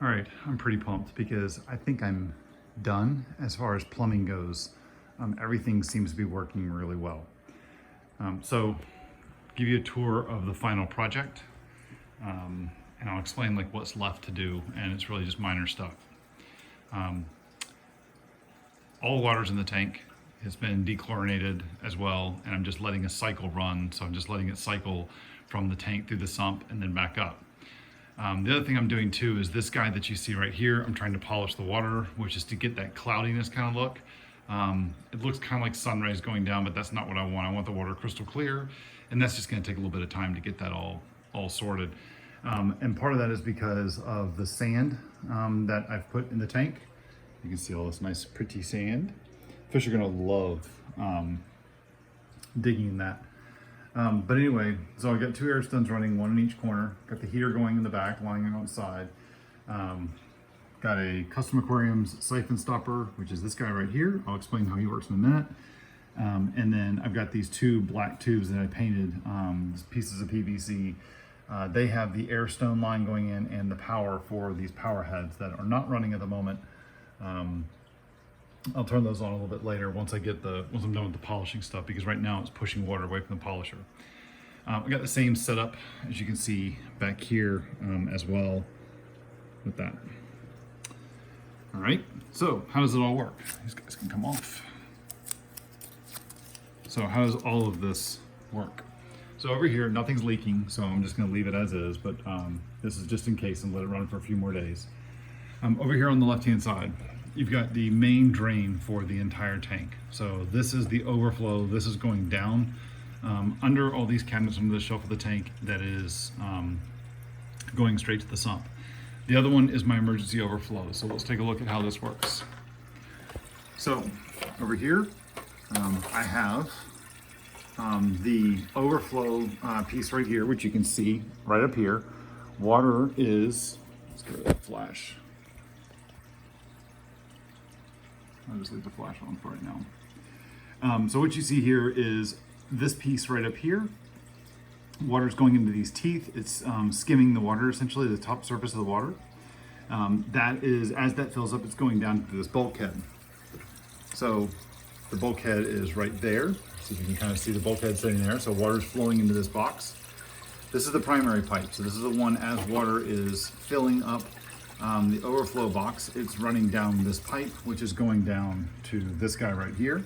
All right, I'm pretty pumped because I think I'm done as far as plumbing goes. Everything seems to be working really well. So give you a tour of the final project, and I'll explain like what's left to do, and it's really just minor stuff. All the water's in the tank. It's been dechlorinated as well, and I'm just letting a cycle run. So I'm just letting it cycle from the tank through the sump and then back up. The other thing I'm doing too is this guy that you see right here, I'm trying to polish the water, which is to get that cloudiness kind of look. It looks kind of like sun rays going down, but that's not what I want. I want the water crystal clear, and that's just going to take a little bit of time to get that all sorted. And part of that is because of the sand that I've put in the tank. You can see all this nice pretty sand. Fish are going to love digging in that. But anyway, so I got two air stones running, one in each corner. Got the heater going in the back, lying outside. Got a custom aquarium's siphon stopper, which is this guy right here. I'll explain how he works in a minute. And then I've got these two black tubes that I painted, pieces of PVC. They have the air stone line going in and the power for these power heads that are not running at the moment. I'll turn those on a little bit later once I'm done with the polishing stuff, because right now it's pushing water away from the polisher. I got the same setup as you can see back here as well with that. All right, so how does it all work? These guys can come off. So how does all of this work? So over here, nothing's leaking, so I'm just gonna leave it as is, but this is just in case and let it run for a few more days. Over here on the left-hand side, you've got the main drain for the entire tank. So this is the overflow. This is going down under all these cabinets under the shelf of the tank that is going straight to the sump. The other one is my emergency overflow. So let's take a look at how this works. So over here, I have the overflow piece right here, which you can see right up here. Water is, let's go to that flash. I'll just leave the flash on for right now. So what you see here is this piece right up here. Water's going into these teeth. It's skimming the water, essentially, the top surface of the water. That is, as that fills up, it's going down to this bulkhead. So the bulkhead is right there. So you can kind of see the bulkhead sitting there. So water's flowing into this box. This is the primary pipe. So this is the one as water is filling up the overflow box. It's running down this pipe, which is going down to this guy right here.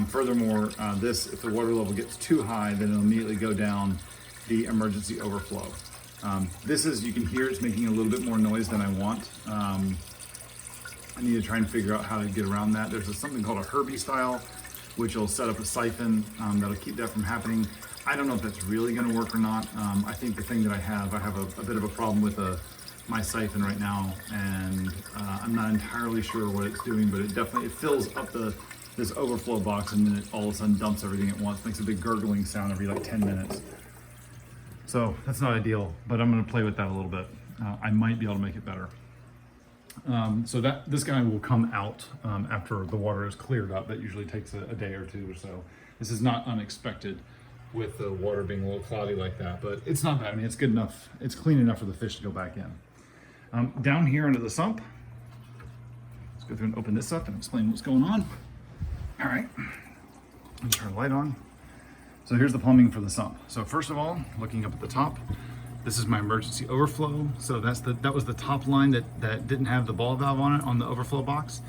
Furthermore, if the water level gets too high, then it'll immediately go down the emergency overflow. This is, you can hear it's making a little bit more noise than I want. I need to try and figure out how to get around that. There's something called a Herbie style, which will set up a siphon that'll keep that from happening. I don't know if that's really gonna work or not. I think the thing that I have a bit of a problem with my siphon right now, and I'm not entirely sure what it's doing, but it fills up this overflow box, and then it all of a sudden dumps everything at once. Makes a big gurgling sound every like 10 minutes. So that's not ideal, but I'm gonna play with that a little bit. I might be able to make it better. So this guy will come out after the water is cleared up. That usually takes a day or two or so. This is not unexpected with the water being a little cloudy like that, but it's not bad. I mean, it's good enough. It's clean enough for the fish to go back in. Down here under the sump, let's go through and open this up and explain what's going on. All right, let's turn the light on. So here's the plumbing for the sump. So first of all, looking up at the top, this is my emergency overflow. So that was the top line that didn't have the ball valve on it on the overflow box.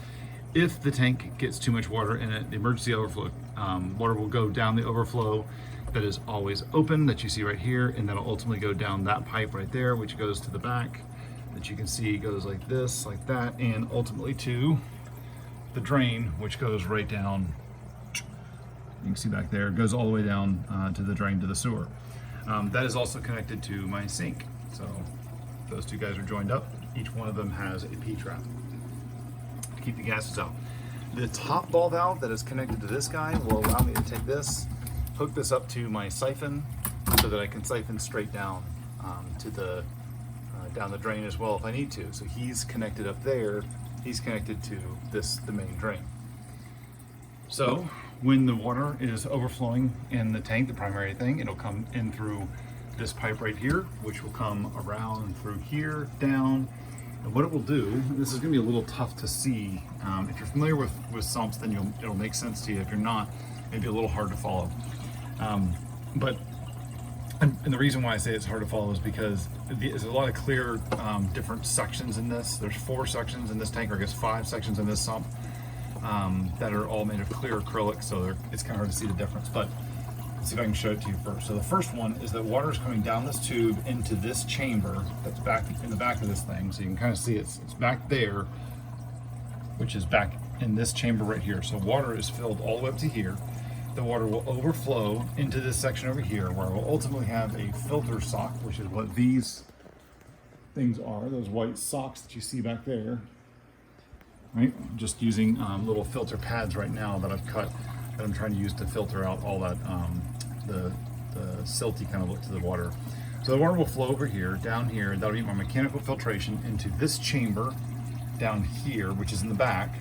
If the tank gets too much water in it, the emergency overflow water will go down the overflow that is always open, that you see right here, and that'll ultimately go down that pipe right there, which goes to the back, that you can see goes like this, like that, and ultimately to the drain, which goes right down. You can see back there, it goes all the way down to the drain to the sewer. That is also connected to my sink. So those two guys are joined up. Each one of them has a P-trap to keep the gases out. The top ball valve that is connected to this guy will allow me to take this, hook this up to my siphon so that I can siphon straight down to the down the drain as well if I need to. So he's connected up there. He's connected to the main drain. So when the water is overflowing in the tank, the primary thing, it'll come in through this pipe right here, which will come around through here, down, And what it will do, this is going to be a little tough to see. If you're familiar with sumps, then it'll make sense to you. If you're not, it'd be a little hard to follow. And the reason why I say it's hard to follow is because there's a lot of clear different sections in this. There's 4 sections in this tank, or I guess 5 sections in this sump that are all made of clear acrylic, so it's kind of hard to see the difference. But let's see if I can show it to you first. So the first one is that water is coming down this tube into this chamber that's back in the back of this thing. So you can kind of see it's back there, which is back in this chamber right here. So water is filled all the way up to here. The water will overflow into this section over here, where we'll ultimately have a filter sock, which is what these things are, those white socks that you see back there. Right? I'm just using little filter pads right now that I've cut, that I'm trying to use to filter out all that, the silty kind of look to the water. So the water will flow over here, down here, and that'll be my mechanical filtration into this chamber down here, which is in the back.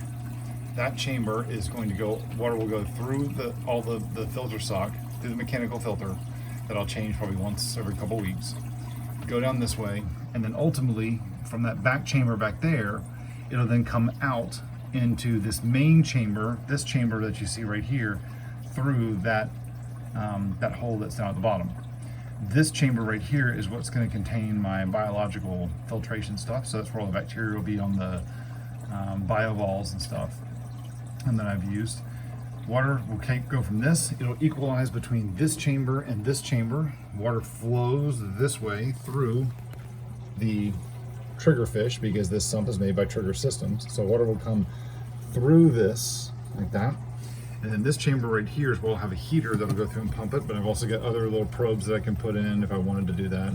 That chamber is going to go, water will go through all the filter sock, through the mechanical filter that I'll change probably once every couple weeks. Go down this way, and then ultimately from that back chamber back there, it'll then come out into this main chamber, this chamber that you see right here, through that that hole that's down at the bottom. This chamber right here is what's going to contain my biological filtration stuff. So that's where all the bacteria will be on the biovals and stuff. And then I've used water will go from this, it'll equalize between this chamber and this chamber. Water flows this way through the triggerfish, because this sump is made by Trigger Systems. So water will come through this like that. And then this chamber right here is where we'll have a heater that'll go through and pump it, but I've also got other little probes that I can put in if I wanted to do that,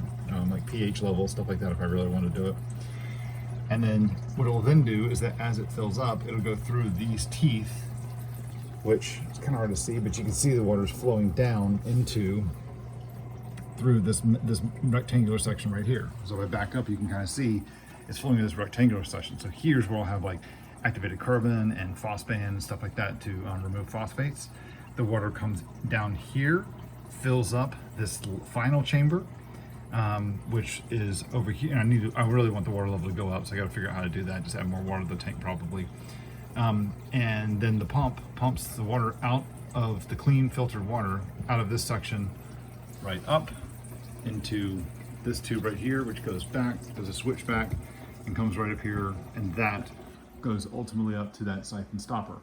like pH level, stuff like that if I really want to do it. And then what it will then do is that as it fills up, it'll go through these teeth, which is kind of hard to see, but you can see the water's flowing down through this rectangular section right here. So if I back up, you can kind of see it's flowing in this rectangular section. So here's where I'll have like activated carbon and phosphane and stuff like that to remove phosphates. The water comes down here, fills up this final chamber, which is over here. And I really want the water level to go up, so I got to figure out how to do that. Just add more water to the tank probably. And then the pump pumps the water out of the clean filtered water out of this section right up into this tube right here, which goes back, does a switch back and comes right up here, and that goes ultimately up to that siphon stopper.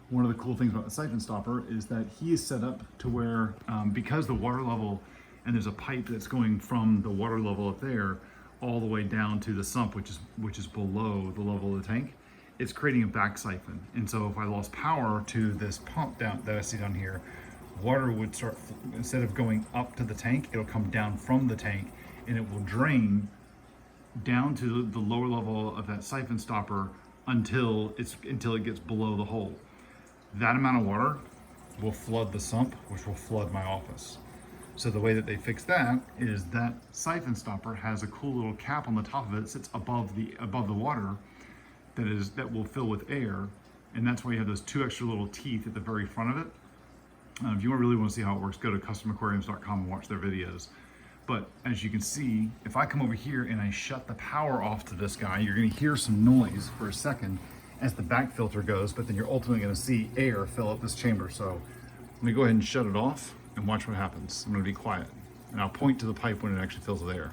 One of the cool things about the siphon stopper is that he is set up to where, because the water level, and there's a pipe that's going from the water level up there all the way down to the sump, which is below the level of the tank, it's creating a back siphon. And so if I lost power to this pump down that I see down here, water would start, instead of going up to the tank, it'll come down from the tank, and it will drain down to the lower level of that siphon stopper until it gets below the hole. That amount of water will flood the sump, which will flood my office. So the way that they fix that is that siphon stopper has a cool little cap on the top of it that sits above the water that will fill with air, and that's why you have those 2 extra little teeth at the very front of it. If you really want to see how it works, go to customaquariums.com and watch their videos. But as you can see, if I come over here and I shut the power off to this guy, you're going to hear some noise for a second as the back filter goes, but then you're ultimately going to see air fill up this chamber. So let me go ahead and shut it off and watch what happens. I'm going to be quiet, and I'll point to the pipe when it actually fills with air.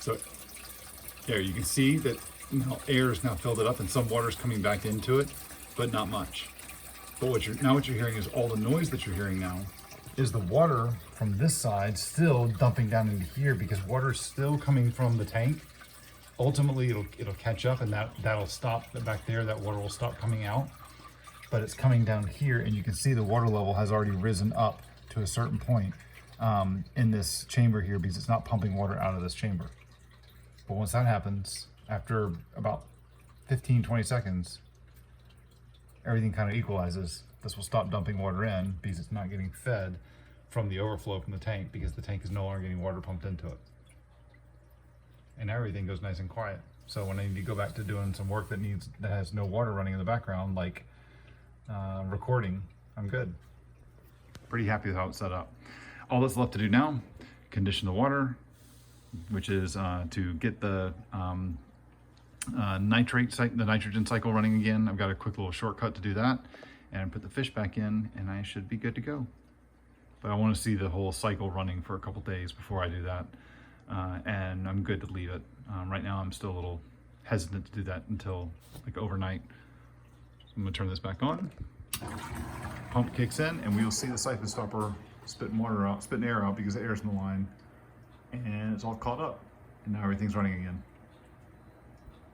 So there you can see that air is now filled it up, and some water is coming back into it, but not much. But what you're hearing is all the noise that you're hearing now is the water from this side still dumping down into here, because water is still coming from the tank. Ultimately, it'll catch up, and that'll stop back there. That water will stop coming out, but it's coming down here, and you can see the water level has already risen up to a certain point in this chamber here, because it's not pumping water out of this chamber. But once that happens, after about 15-20 seconds, everything kind of equalizes. This will stop dumping water in because it's not getting fed from the overflow from the tank, because the tank is no longer getting water pumped into it. And everything goes nice and quiet. So when I need to go back to doing some work that has no water running in the background, like recording, I'm good. Pretty happy with how it's set up. All that's left to do now, condition the water, which is to get the nitrogen cycle running again. I've got a quick little shortcut to do that, and put the fish back in, and I should be good to go. But I want to see the whole cycle running for a couple days before I do that, and I'm good to leave it. Right now I'm still a little hesitant to do that until like overnight. I'm gonna turn this back on. Pump kicks in, and we will see the siphon stopper spitting air out because the air's in the line, and it's all caught up, and now everything's running again.